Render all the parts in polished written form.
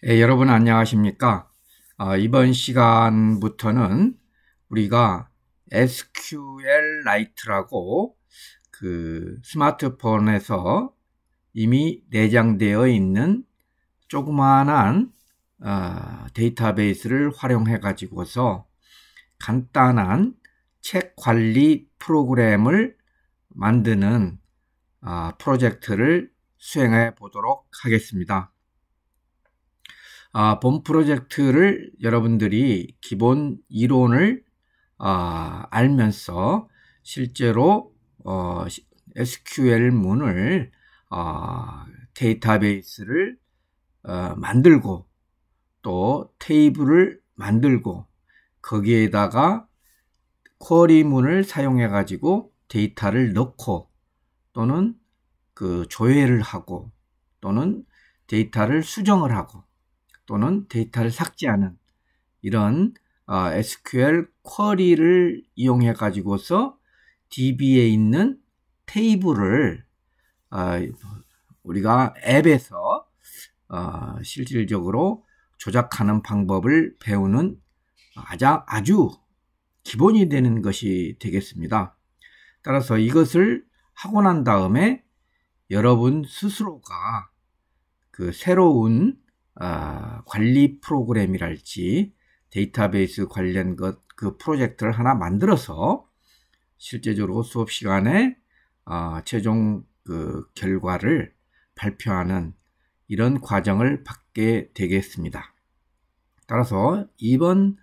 여러분 안녕하십니까? 이번 시간부터는 우리가 SQLite라고 그 스마트폰에서 이미 내장되어 있는 조그마한 데이터베이스를 활용해 가지고서 간단한 책 관리 프로그램을 만드는 프로젝트를 수행해 보도록 하겠습니다. 본 프로젝트를 여러분들이 기본 이론을 알면서 실제로 SQL 문을 데이터베이스를 만들고 또 테이블을 만들고 거기에다가 쿼리문을 사용해 가지고 데이터를 넣고 또는 그 조회를 하고 또는 데이터를 수정을 하고 또는 데이터를 삭제하는 이런 SQL 쿼리를 이용해 가지고서 DB에 있는 테이블을 우리가 앱에서 실질적으로 조작하는 방법을 배우는 아주 기본이 되는 것이 되겠습니다. 따라서 이것을 하고 난 다음에 여러분 스스로가 그 새로운 관리 프로그램이랄지 데이터베이스 관련 그 프로젝트를 하나 만들어서 실제적으로 수업 시간에 최종 그 결과를 발표하는 이런 과정을 받게 되겠습니다. 따라서 이번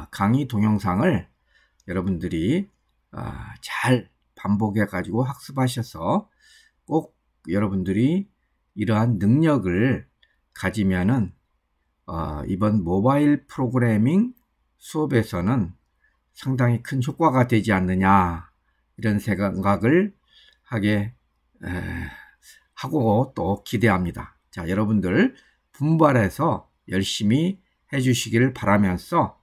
강의 동영상을 여러분들이 잘 반복해 가지고 학습하셔서 꼭 여러분들이 이러한 능력을 가지면은 이번 모바일 프로그래밍 수업에서는 상당히 큰 효과가 되지 않느냐 이런 생각을 하고 또 기대합니다. 자, 여러분들 분발해서 열심히 해주시기를 바라면서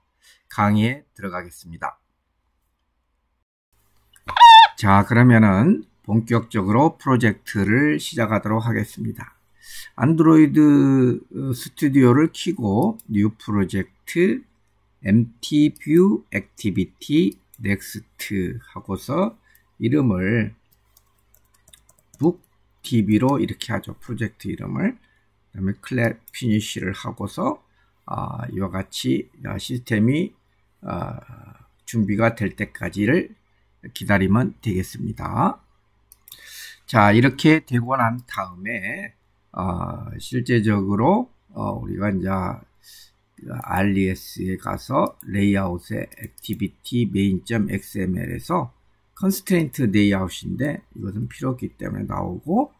강의에 들어가겠습니다. 자, 그러면은 본격적으로 프로젝트를 시작하도록 하겠습니다. 안드로이드 스튜디오를 켜고 뉴 프로젝트 empty view activity next 하고서 이름을 bookdb로 이렇게 하죠. 프로젝트 이름을. 그 다음에 클랩 피니쉬를 하고서 이와 같이 시스템이 준비가 될 때까지를 기다리면 되겠습니다. 자, 이렇게 되고 난 다음에 실제적으로 우리가 이제 RDS에 가서 레이아웃의 activity main.xml에서 constraint layout인데 이것은 필요 없기 때문에 나오고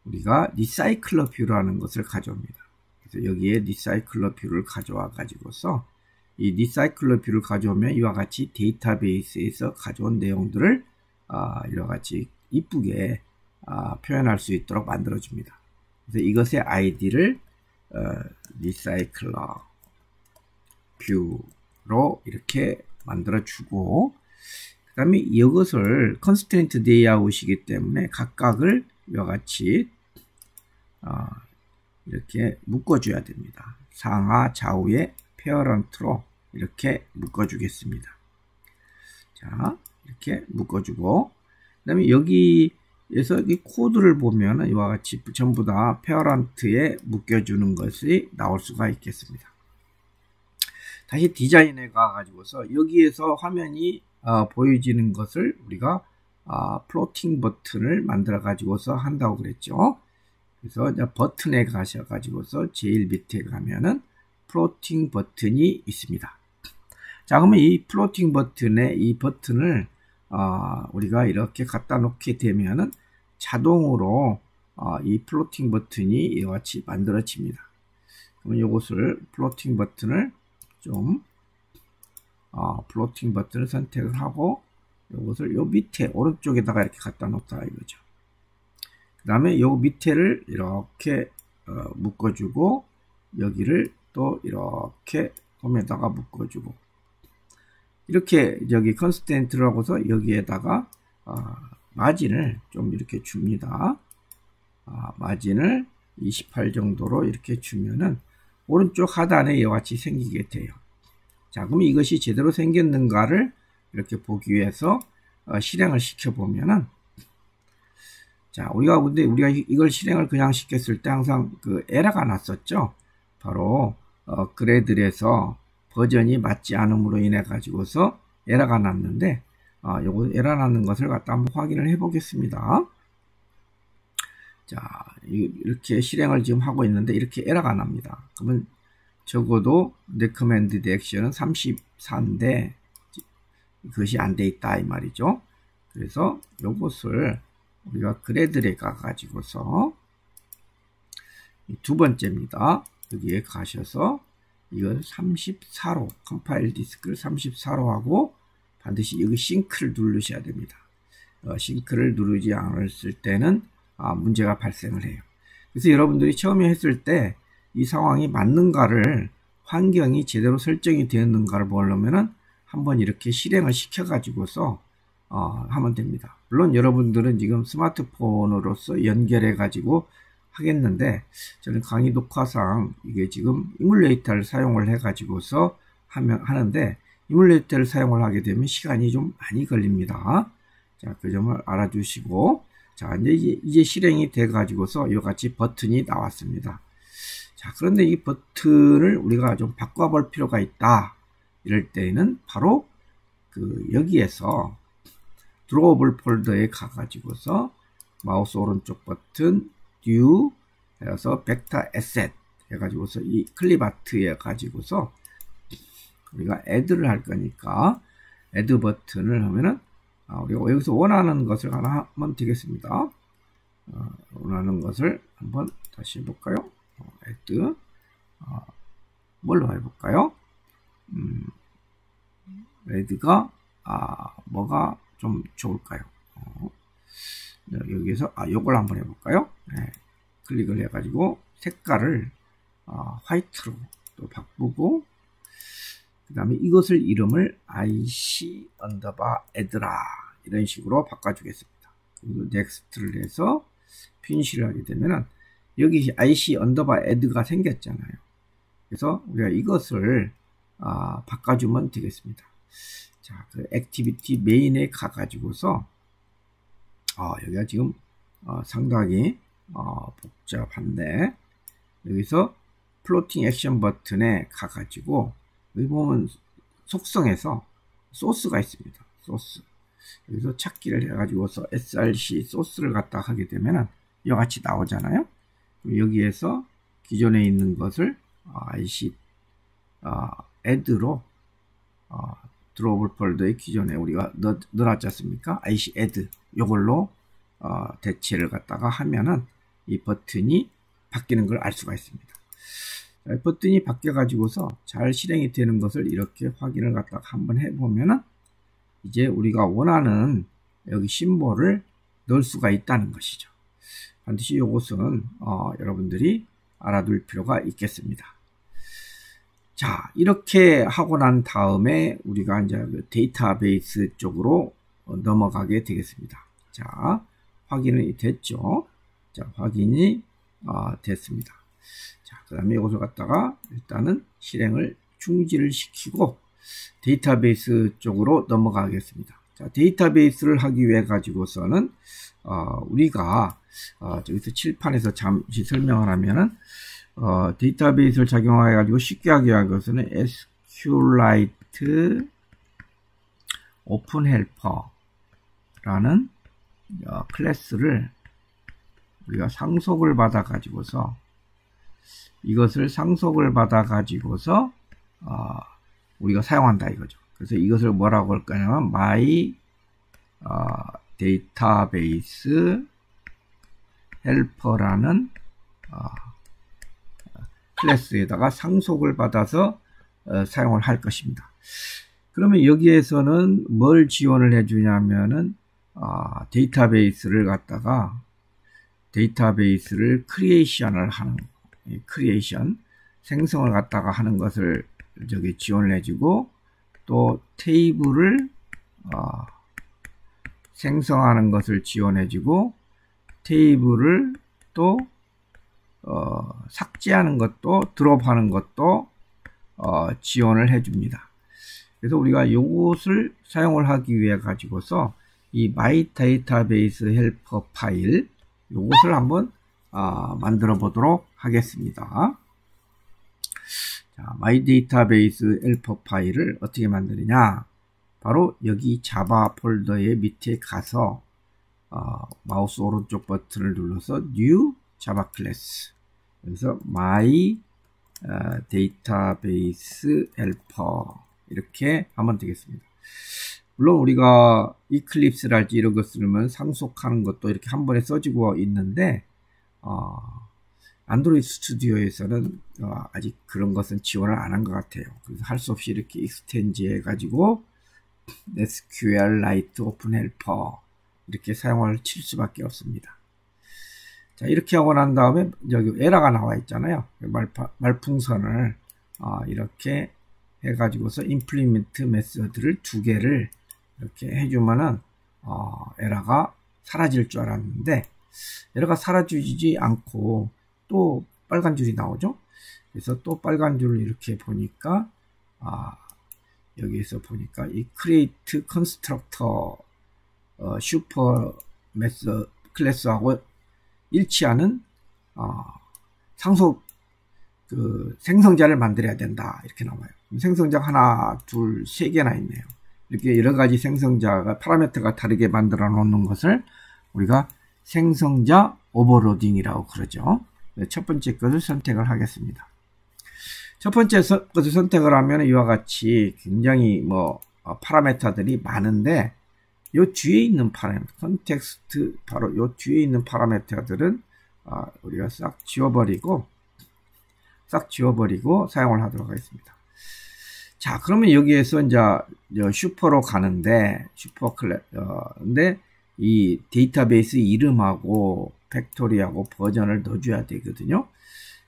우리가 recycler view라는 것을 가져옵니다. 그래서 여기에 recycler view를 가져와 가지고서 이 recycler view를 가져오면 이와 같이 데이터베이스에서 가져온 내용들을 이와같이 이쁘게 표현할 수 있도록 만들어 줍니다. 그래서 이것의 아이디를 recycler view로 이렇게 만들어 주고 그 다음에 이것을 constraint layout이기 때문에 각각을 이와 같이 이렇게 묶어줘야 됩니다. 상하 좌우에 페어런트로 이렇게 묶어주겠습니다. 자, 이렇게 묶어주고 그 다음에 여기에서 이 코드를 보면 이와 같이 전부 다 페어런트에 묶여주는 것이 나올 수가 있겠습니다. 다시 디자인에 가가지고서 여기에서 화면이 보여지는 것을 우리가 플로팅 버튼을 만들어 가지고서 한다고 그랬죠. 그래서 이제 버튼에 가셔가지고서 제일 밑에 가면은 플로팅 버튼이 있습니다. 자, 그러면 이 플로팅 버튼에 이 버튼을 우리가 이렇게 갖다 놓게 되면은 자동으로 이 플로팅 버튼이 이와 같이 만들어집니다. 그러면 이것을 플로팅 버튼을 플로팅 버튼을 선택을 하고 이것을 요 밑에 오른쪽에다가 이렇게 갖다 놓다 이거죠. 그 다음에 요 밑에를 이렇게 묶어주고 여기를 또 이렇게 홈에다가 묶어주고 이렇게 여기 컨스텐트를 하고서 여기에다가 마진을 좀 이렇게 줍니다. 마진을 28 정도로 이렇게 주면은 오른쪽 하단에 이와 같이 생기게 돼요. 자, 그럼 이것이 제대로 생겼는가를 이렇게 보기 위해서 실행을 시켜보면은, 자, 근데 우리가 이걸 실행을 그냥 시켰을 때 항상 그 에러가 났었죠. 바로, 그래들에서 버전이 맞지 않음으로 인해 가지고서 에러가 났는데, 요거 에러 났는 것을 갖다 한번 확인을 해 보겠습니다. 자, 이렇게 실행을 지금 하고 있는데 이렇게 에러가 납니다. 그러면 적어도 recommended action은 34인데 그것이 안 돼 있다 이 말이죠. 그래서 요것을 우리가 그래들에 가 가지고서 두 번째입니다. 여기에 가셔서 이걸 34로 컴파일 디스크를 34로 하고 반드시 여기 싱크를 누르셔야 됩니다. 싱크를 누르지 않았을 때는 문제가 발생을 해요. 그래서 여러분들이 처음에 했을 때 이 상황이 맞는가를 환경이 제대로 설정이 되었는가를 보려면은 한번 이렇게 실행을 시켜 가지고서 하면 됩니다. 물론 여러분들은 지금 스마트폰으로서 연결해 가지고 하겠는데 저는 강의 녹화상 이게 지금 이뮬레이터를 사용을 해 가지고서 하는데 이뮬레이터를 사용을 하게 되면 시간이 좀 많이 걸립니다. 자, 그 점을 알아주시고, 자, 이제 실행이 돼 가지고서 이와 같이 버튼이 나왔습니다. 자, 그런데 이 버튼을 우리가 좀 바꿔볼 필요가 있다. 이럴 때는 바로 여기에서 드로우블 폴더에 가 가지고서 마우스 오른쪽 버튼 듀 해서 벡터 에셋 해 가지고서 이 클립 아트에 가지고서 우리가 애드를 할 거니까 애드 버튼을 하면은 우리가 여기서 원하는 것을 하나 하면 되겠습니다. 원하는 것을 한번 다시 해볼까요? 애드 뭘로 해볼까요? 애드가 뭐가 좀 좋을까요? 여기에서 요걸 한번 해볼까요? 네. 클릭을 해가지고 색깔을 화이트로 또 바꾸고 그 다음에 이것을 이름을 IC 언더바 애드라 이런 식으로 바꿔주겠습니다. 그리고 넥스트를 해서 피니시를 하게 되면은 여기 IC 언더바 애드가 생겼잖아요. 그래서 우리가 이것을 바꿔주면 되겠습니다. 자, 그 액티비티 메인에 가가지고서 여기가 지금 상당히 복잡한데 여기서 플로팅 액션 버튼에 가가지고 여기 보면 속성에서 소스가 있습니다. 소스. 여기서 찾기를 해가지고서 src 소스를 갖다 하게 되면은 이와 같이 나오잖아요. 여기에서 기존에 있는 것을 IC add로 드로우블 폴더에 기존에 우리가 넣어놨지 않습니까? IC add 요걸로 대체를 갖다가 하면은 이 버튼이 바뀌는 걸 알 수가 있습니다. 버튼이 바뀌어 가지고서 잘 실행이 되는 것을 이렇게 확인을 갖다가 한번 해보면은 이제 우리가 원하는 여기 심볼을 넣을 수가 있다는 것이죠. 반드시 이것은 여러분들이 알아둘 필요가 있겠습니다. 자, 이렇게 하고 난 다음에 우리가 이제 데이터베이스 쪽으로 넘어가게 되겠습니다. 자, 확인이 됐죠? 자, 확인이 됐습니다. 자, 그 다음에 이것을 갖다가 일단은 실행을 중지를 시키고 데이터베이스 쪽으로 넘어가겠습니다. 자, 데이터베이스를 하기 위해 가지고서는 우리가 저기서 칠판에서 잠시 설명을 하면은 데이터베이스를 작용해 가지고 쉽게 하기 위해서는 SQLite Open Helper라는 클래스를 우리가 상속을 받아 가지고서 이것을 상속을 받아 가지고서 우리가 사용한다 이거죠. 그래서 이것을 뭐라고 할 거냐면 my database helper라는 클래스에다가 상속을 받아서 사용을 할 것입니다. 그러면 여기에서는 뭘 지원을 해주냐면은 데이터베이스를 갖다가 데이터베이스를 크리에이션을 하는 크리에이션 생성을 갖다가 하는 것을 저기 지원을 해주고 또 테이블을 생성하는 것을 지원해주고 테이블을 또 삭제하는 것도 드롭하는 것도 지원을 해줍니다. 그래서 우리가 요것을 사용을 하기 위해 가지고서 이 My Database Helper 파일 요것을 한번 만들어 보도록 하겠습니다. 자, My Database Helper 파일을 어떻게 만드느냐? 바로 여기 자바 폴더의 밑에 가서 마우스 오른쪽 버튼을 눌러서 New Java Class 그래서 My Database Helper 이렇게 하면 되겠습니다. 물론 우리가 이클립스랄지 이런 거 쓰면 상속하는 것도 이렇게 한 번에 써지고 있는데 안드로이드 스튜디오에서는 아직 그런 것은 지원을 안 한 것 같아요. 그래서 할 수 없이 이렇게 익스텐지 해가지고 SQLite Open Helper 이렇게 사용을 칠 수밖에 없습니다. 자, 이렇게 하고 난 다음에 여기 에러가 나와 있잖아요. 말풍선을 이렇게 해가지고서 implement 메서드를 두 개를 이렇게 해주면은 에러가 사라질 줄 알았는데 에러가 사라지지 않고 또 빨간 줄이 나오죠. 그래서 또 빨간 줄을 이렇게 보니까 여기에서 보니까 이 create constructor 슈퍼 메서 클래스하고 일치하는 상속 생성자를 만들어야 된다 이렇게 나와요. 생성자가 하나, 둘, 세 개나 있네요. 이렇게 여러 가지 생성자가 파라미터가 다르게 만들어 놓는 것을 우리가 생성자 오버로딩이라고 그러죠. 첫 번째 것을 선택을 하겠습니다. 첫 번째 것을 선택을 하면 이와 같이 굉장히 파라미터들이 많은데 요 뒤에 있는 파라미터, 컨텍스트 바로 요 뒤에 있는 파라미터들은 우리가 싹 지워버리고 사용을 하도록 하겠습니다. 자, 그러면 여기에서 이제 슈퍼로 가는데 근데 이 데이터베이스 이름하고 팩토리하고 버전을 넣어줘야 되거든요.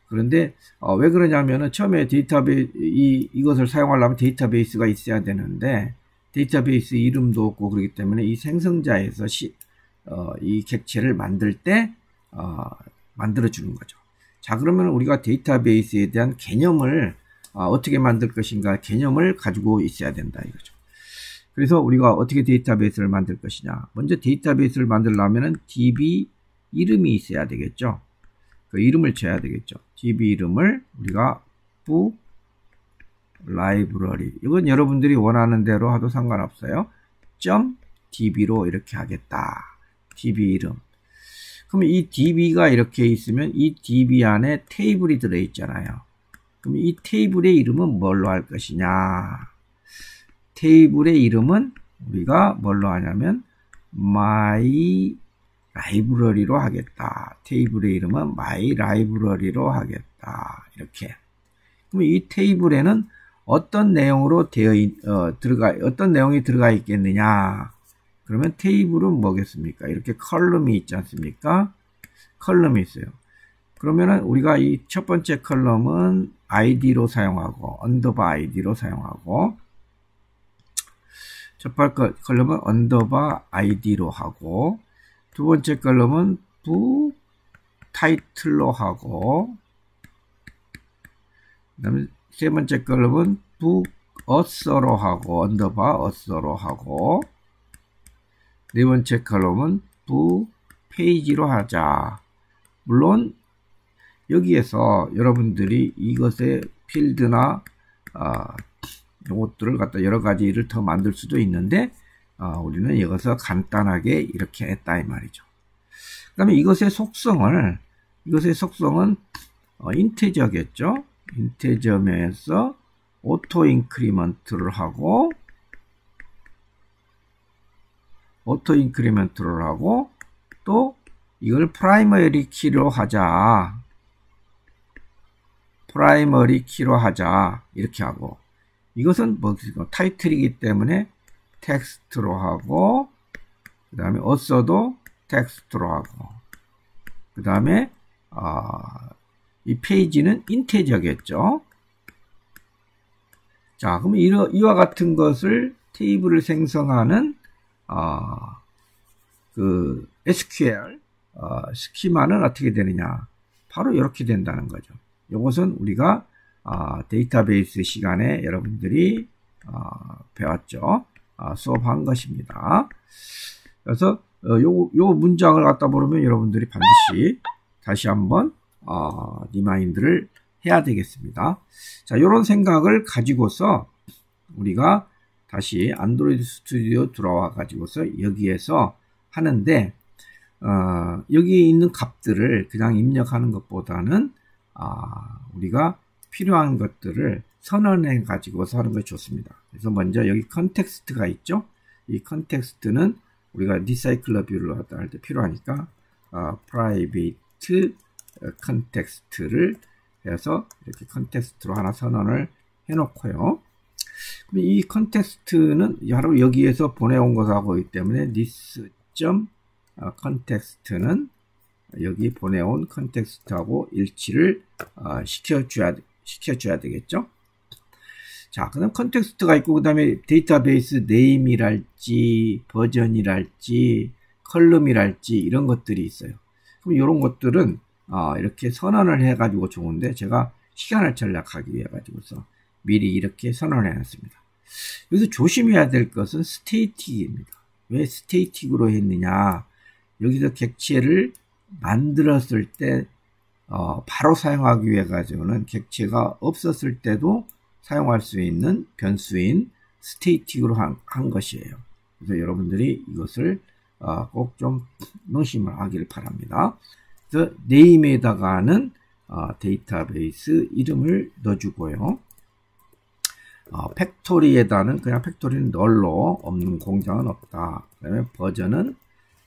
그런데 왜 그러냐면은 처음에 이것을 사용하려면 데이터베이스가 있어야 되는데 데이터베이스 이름도 없고 그렇기 때문에 이 생성자에서 이 객체를 만들 때 만들어 주는 거죠. 자, 그러면 우리가 데이터베이스에 대한 개념을 어떻게 만들 것인가 개념을 가지고 있어야 된다 이거죠. 그래서 우리가 어떻게 데이터베이스를 만들 것이냐. 먼저 데이터베이스를 만들려면은 DB 이름이 있어야 되겠죠. 그 이름을 줘야 되겠죠. DB 이름을 우리가 book library 이건 여러분들이 원하는 대로 하도 상관없어요. .db로 이렇게 하겠다. DB 이름. 그럼 이 DB가 이렇게 있으면 이 DB 안에 테이블이 들어있잖아요. 그럼 이 테이블의 이름은 뭘로 할 것이냐. 테이블의 이름은 우리가 뭘로 하냐면 my library로 하겠다. 테이블의 이름은 my library로 하겠다. 이렇게. 그럼 이 테이블에는 어떤 내용으로 어떤 내용이 들어가 있겠느냐. 그러면 테이블은 뭐겠습니까? 이렇게 컬럼이 있지 않습니까? 컬럼이 있어요. 그러면은 우리가 이 첫 번째 컬럼은 id로 사용하고 언더바 id로 사용하고 첫 번째 컬럼은 언더바 id로 하고 두 번째 컬럼은 book title로 하고 그다음에 세 번째 컬럼은 book author로 하고 언더바 author로 하고 네 번째 컬럼은 book page로 하자. 물론 여기에서 여러분들이 이것의 필드나 이것들을 갖다 여러 가지를 더 만들 수도 있는데 우리는 여기서 간단하게 이렇게 했다 이 말이죠. 그 다음에 이것의 속성은 인테저겠죠. 인테저면서 오토 인크리먼트를 하고 또 이걸 프라이머리 키로 하자. 이렇게 하고 이것은 타이틀이기 때문에 텍스트로 하고 그 다음에 어서도 텍스트로 하고 그 다음에 이 페이지는 인테저겠죠. 자, 그럼 이와 같은 것을 테이블을 생성하는 그 SQL 스키마는 어떻게 되느냐. 바로 이렇게 된다는 거죠. 이것은 우리가 데이터베이스 시간에 여러분들이 배웠죠. 수업한 것입니다. 그래서 요 문장을 갖다 보면 여러분들이 반드시 다시 한번 리마인드를 해야 되겠습니다. 자, 이런 생각을 가지고서 우리가 다시 안드로이드 스튜디오 들어와 가지고서 여기에서 하는데 여기 있는 값들을 그냥 입력하는 것보다는 우리가 필요한 것들을 선언해 가지고서 하는 것이 좋습니다. 그래서 먼저 여기 컨텍스트가 있죠. 이 컨텍스트는 우리가 리사이클러 뷰를 할 때 필요하니까 private 컨텍스트를 해서 이렇게 컨텍스트로 하나 선언을 해 놓고요. 이 컨텍스트는 바로 여기에서 보내온 것하고 있기 때문에 this.context는 여기 보내온 컨텍스트하고 일치를 시켜줘야 되겠죠. 자, 그 다음 컨텍스트가 있고, 그 다음에 데이터베이스 네임이랄지, 버전이랄지, 컬럼이랄지, 이런 것들이 있어요. 그럼 이런 것들은, 이렇게 선언을 해가지고 좋은데, 제가 시간을 절약하기 위해 가지고서 미리 이렇게 선언을 해놨습니다. 여기서 조심해야 될 것은 스테이틱입니다. 왜 스테이틱으로 했느냐? 여기서 객체를 만들었을 때, 바로 사용하기 위해 가지고는 객체가 없었을 때도 사용할 수 있는 변수인 스테이틱으로 한 것이에요. 그래서 여러분들이 이것을 꼭 좀 명심을 하길 바랍니다. 그래서 네임에다가는 데이터베이스 이름을 넣어주고요. 팩토리에다는 그냥 팩토리는 널로 없는 공장은 없다. 그 다음에 버전은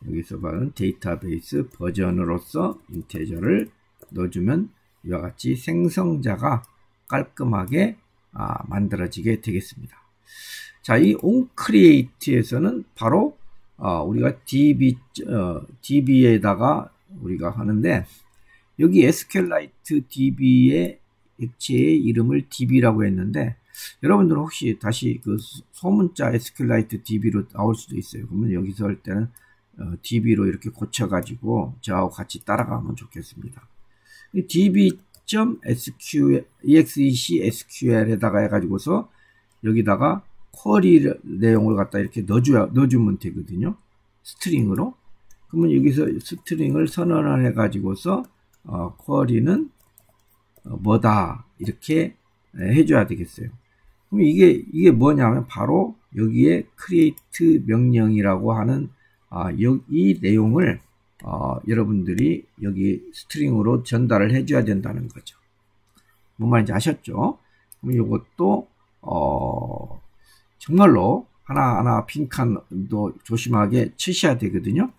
여기서 봐는 데이터베이스 버전으로서 인테저를 넣어주면 이와 같이 생성자가 깔끔하게 만들어지게 되겠습니다. 자, 이 onCreate에서는 바로 우리가 DB에다가 우리가 하는데 여기 SQLite DB의 객체의 이름을 DB라고 했는데 여러분들은 혹시 다시 그 소문자 SQLite DB로 나올 수도 있어요. 그러면 여기서 할 때는 DB로 이렇게 고쳐가지고 저하고 같이 따라가면 좋겠습니다. db.exec.sql에다가 해가지고서 여기다가 쿼리 내용을 갖다 이렇게 넣어주면 되거든요. 스트링으로. 그러면 여기서 스트링을 선언을 해가지고서 쿼리는 뭐다 이렇게 해줘야 되겠어요. 그럼 이게 뭐냐면 바로 여기에 create 명령이라고 하는 이 내용을 여러분들이 여기 스트링으로 전달을 해줘야 된다는 거죠. 뭔 말인지 아셨죠? 그럼 이것도 정말로 하나하나 빈칸도 조심하게 치셔야 되거든요.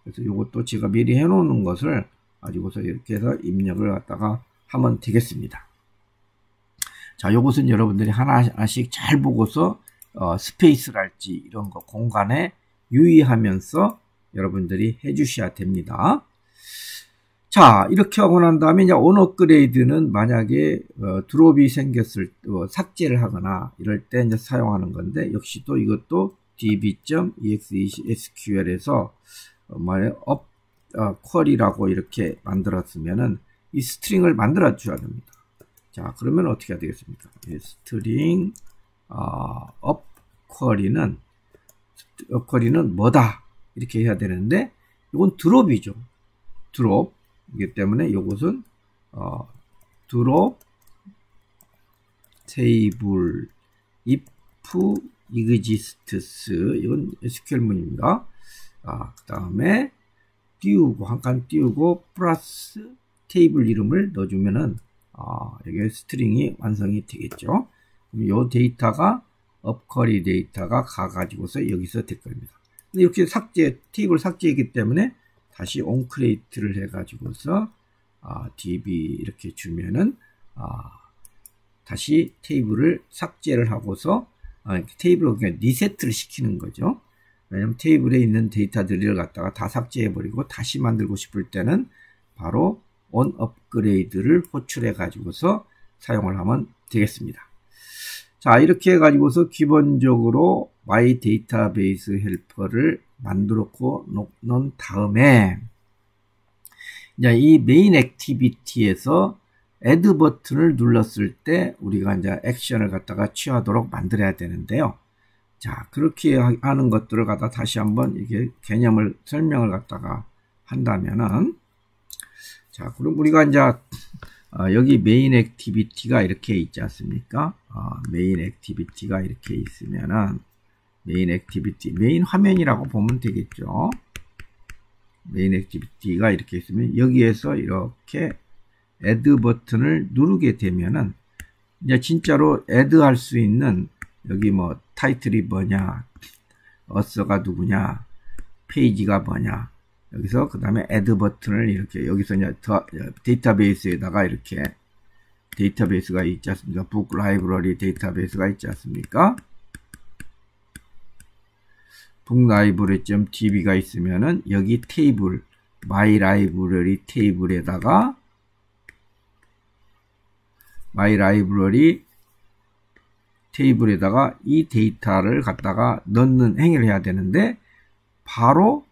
그래서 이것도 제가 미리 해놓는 것을 가지고서 이렇게 해서 입력을 갖다가 하면 되겠습니다. 자, 이것은 여러분들이 하나씩 잘 보고서 스페이스랄지 이런 거 공간에 유의하면서 여러분들이 해주셔야 됩니다. 자, 이렇게 하고 난 다음에 이제 onOpgrade는 만약에 드롭이 생겼을 때 삭제를 하거나 이럴 때 이제 사용하는 건데 역시 또 이것도 db.exec.sql에서 쿼리라고 이렇게 만들었으면은 이 스트링을 만들어 줘야 됩니다. 자, 그러면 어떻게 해야 되겠습니까? 스트링 쿼리는 뭐다 이렇게 해야 되는데 이건 드롭이죠. 드롭이기 때문에 이것은 드롭 테이블 if exists 이건 SQL문입니다. 그 다음에 띄우고 한 칸 띄우고 플러스 테이블 이름을 넣어주면은 여기 스트링이 완성이 되겠죠. 그럼 이 데이터가 업쿼리 데이터가 가가지고서 여기서 될 겁니다. 근데 이렇게 테이블 삭제이기 때문에 다시 onCreate를 해가지고서 db 이렇게 주면은 다시 테이블을 삭제를 하고서 테이블을 그냥 리셋을 시키는 거죠. 왜냐면 테이블에 있는 데이터들을 갖다가 다 삭제해버리고 다시 만들고 싶을 때는 바로 onUpgrade를 호출해 가지고서 사용을 하면 되겠습니다. 자, 이렇게 해 가지고서 기본적으로 my database helper를 만들어 놓은 다음에 이제 이 메인 액티비티에서 add 버튼을 눌렀을 때 우리가 이제 액션을 갖다가 취하도록 만들어야 되는데요. 자, 그렇게 하는 것들을 갖다 다시 한번 이게 개념을 설명을 갖다가 한다면은, 자, 그럼 우리가 이제 여기 메인 액티비티가 이렇게 있지 않습니까? 메인 액티비티가 이렇게 있으면은 메인 액티비티, 메인 화면이라고 보면 되겠죠. 메인 액티비티가 이렇게 있으면 여기에서 이렇게 add 버튼을 누르게 되면은 이제 진짜로 add 할 수 있는 여기 뭐 타이틀이 뭐냐, 어서가 누구냐, 페이지가 뭐냐, 여기서 그 다음에 add 버튼을 이렇게 여기서 이제 데이터베이스에다가 이렇게 데이터베이스가 있지 않습니까? 북 라이브러리 데이터베이스가 있지 않습니까? 북라이브러리.db가 있으면은 여기 테이블 마이 라이브러리 테이블에다가 마이 라이브러리 테이블에다가 이 데이터를 갖다가 넣는 행위를 해야 되는데 바로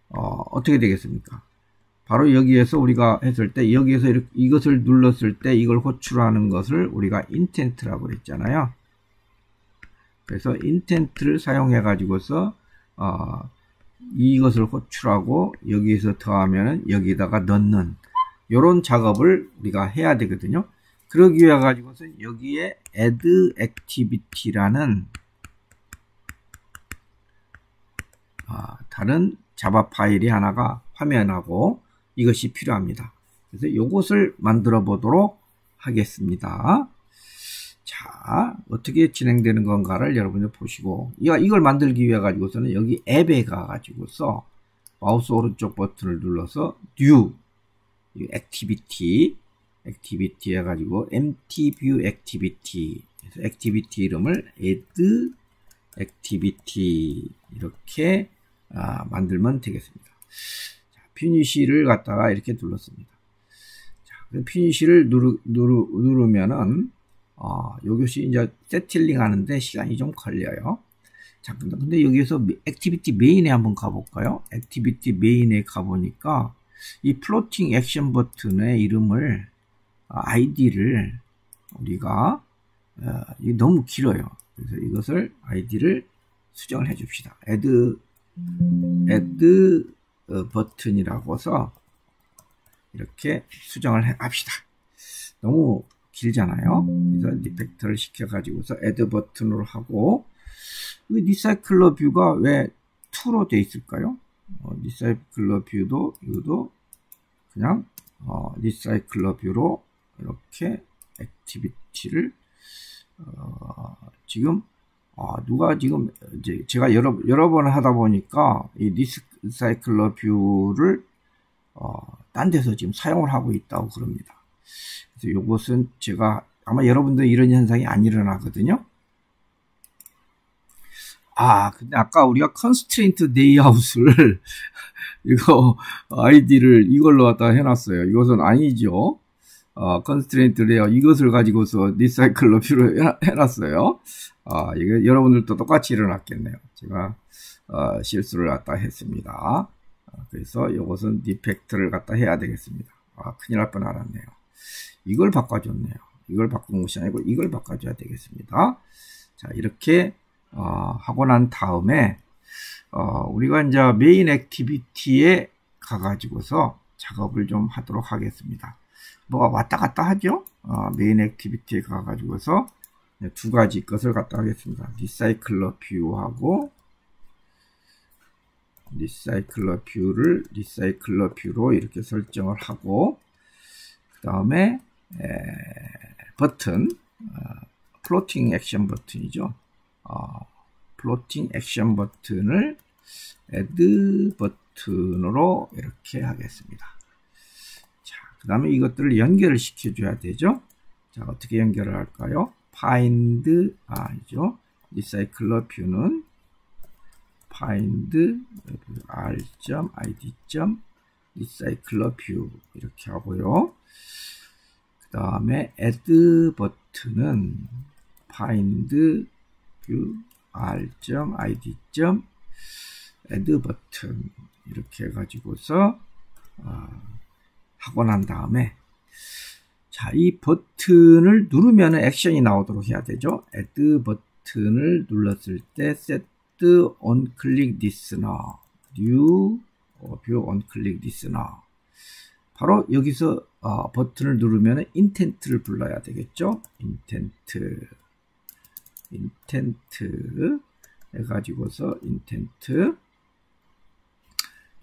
어떻게 되겠습니까? 바로 여기에서 우리가 했을 때 여기에서 이렇게 이것을 눌렀을 때 이걸 호출하는 것을 우리가 인텐트라고 했잖아요. 그래서 인텐트를 사용해 가지고서 이것을 호출하고 여기에서 더하면은 여기다가 넣는 이런 작업을 우리가 해야 되거든요. 그러기 위해 가지고서 여기에 add activity라는 다른 자바 파일이 하나가 화면하고 이것이 필요합니다. 그래서 이것을 만들어 보도록 하겠습니다. 자, 어떻게 진행되는 건가를 여러분들 보시고, 이걸 만들기 위해 가지고서는 여기 앱에 가 가지고서 마우스 오른쪽 버튼을 눌러서 new 액티비티 해가지고 empty view activity, 그래서 액티비티 이름을 add activity 이렇게 만들면 되겠습니다. 자, 피니시를 갖다가 이렇게 눌렀습니다. 자, 피니시를 누르면은 이것이 이제 세틀링 하는데 시간이 좀 걸려요. 자, 근데 여기에서 액티비티 메인에 한번 가볼까요? 액티비티 메인에 가보니까 이 플로팅 액션 버튼의 이름을 아이디를 우리가 이게 너무 길어요. 그래서 이것을 아이디를 수정을 해줍시다. add 버튼이라고 해서 이렇게 수정을 합시다. 너무 길잖아요. 그래서 리팩터를 시켜가지고서 add 버튼으로 하고, 리사이클러 뷰가 왜 2로 돼 있을까요? 리사이클러 뷰도 이것도 그냥 리사이클러 뷰로 이렇게 액티비티를 지금 누가 지금 이제 제가 여러 번 하다 보니까 이 리사이클러 뷰를 딴 데서 지금 사용을 하고 있다고 그럽니다. 그래서 이것은 제가 아마 여러분들 이런 현상이 안 일어나거든요. 근데 아까 우리가 constraint layout을 이거 아이디를 이걸로 갖다 해놨어요. 이것은 아니죠. constraint layout 이것을 가지고서 리사이클러 뷰로 해놨어요. 이게 여러분들도 똑같이 일어났겠네요. 제가 실수를 갖다 했습니다. 그래서 이것은 디펙트를 갖다 해야 되겠습니다. 큰일 날 뻔 알았네요. 이걸 바꿔줬네요. 이걸 바꾼 것이 아니고 이걸 바꿔줘야 되겠습니다. 자, 이렇게 하고 난 다음에 우리가 이제 메인 액티비티에 가가지고서 작업을 좀 하도록 하겠습니다. 뭐가 왔다 갔다 하죠? 메인 액티비티에 가가지고서 두 가지 것을 갖다 하겠습니다. 리사이클러 뷰하고 리사이클러 뷰를 리사이클러 뷰로 이렇게 설정을 하고, 그 다음에 버튼 플로팅 액션 버튼이죠. 플로팅 액션 버튼을 add 버튼으로 이렇게 하겠습니다. 자, 그 다음에 이것들을 연결을 시켜줘야 되죠. 자, 어떻게 연결을 할까요? find, 아니죠. 리사이클러 뷰는 find r.id. 리사이클러 뷰 이렇게 하고요. 그 다음에 add 버튼은 find view r.id. add 버튼 이렇게 해가지고서 하고 난 다음에 자, 이 버튼을 누르면 액션이 나오도록 해야 되죠. add 버튼을 눌렀을 때 set on click listener, new view on click listener. 바로 여기서 버튼을 누르면 intent를 불러야 되겠죠. intent 해가지고서 intent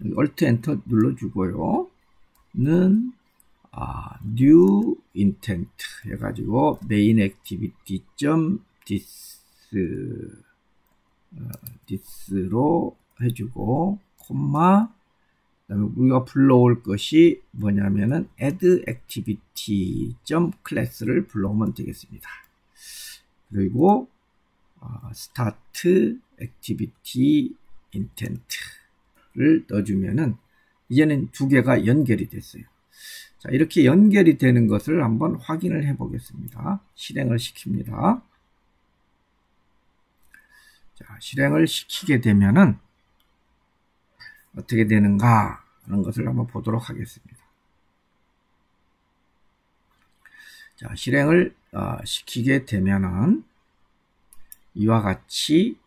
Alt Enter 눌러주고요. 는 new intent 해가지고 main activity this로 해주고 콤마 그다음에 우리가 불러올 것이 뭐냐면은 add activity class를 불러오면 되겠습니다. 그리고 start activity intent를 넣어주면은 이제는 두 개가 연결이 됐어요. 자, 이렇게 연결이 되는 것을 한번 확인을 해 보겠습니다. 실행을 시킵니다. 자, 실행을 시키게 되면은 어떻게 되는가 하는 것을 한번 보도록 하겠습니다. 자, 실행을 시키게 되면은 이와 같이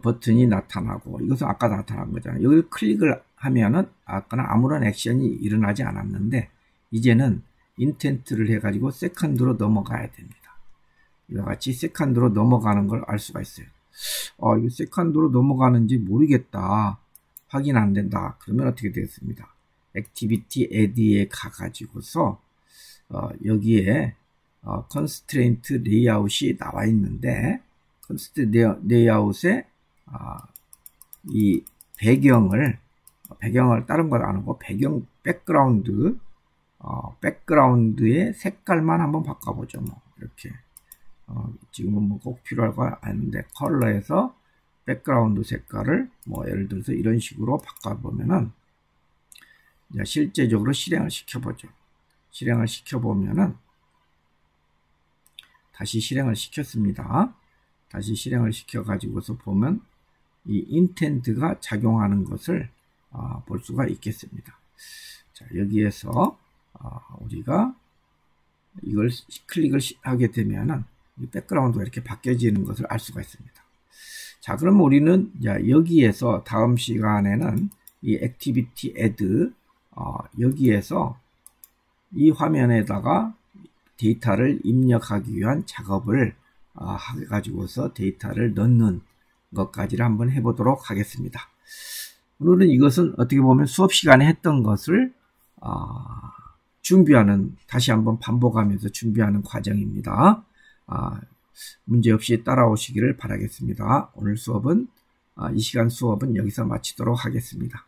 버튼이 나타나고, 이것은 아까 나타난 거잖아요. 여기를 클릭을 하면은 아까는 아무런 액션이 일어나지 않았는데 이제는 인텐트를 해가지고 세컨드로 넘어가야 됩니다. 이와 같이 세컨드로 넘어가는 걸 알 수가 있어요. 이거 세컨드로 넘어가는지 모르겠다, 확인 안 된다, 그러면 어떻게 되겠습니다? 액티비티 add에 가가지고서 여기에 constraint layout이 나와 있는데, constraint layout에 이 배경을 다른 건 안 하고 배경 백그라운드의 색깔만 한번 바꿔보죠. 뭐 이렇게 지금은 뭐 꼭 필요할 거 아닌데 컬러에서 백그라운드 색깔을 뭐 예를 들어서 이런 식으로 바꿔보면은 실제적으로 실행을 시켜보죠. 실행을 시켜보면은 다시 실행을 시켰습니다. 다시 실행을 시켜 가지고서 보면 이 인텐트가 작용하는 것을 볼 수가 있겠습니다. 자, 여기에서 우리가 이걸 클릭을 하게 되면은 이 백그라운드가 이렇게 바뀌어지는 것을 알 수가 있습니다. 자, 그럼 우리는 여기에서 다음 시간에는 이 액티비티 add 여기에서 이 화면에다가 데이터를 입력하기 위한 작업을 해가지고서 데이터를 넣는 것까지를 한번 해보도록 하겠습니다. 오늘은 이것은 어떻게 보면 수업 시간에 했던 것을 준비하는, 다시 한번 반복하면서 준비하는 과정입니다. 문제없이 따라오시기를 바라겠습니다. 오늘 수업은 이 시간 수업은 여기서 마치도록 하겠습니다.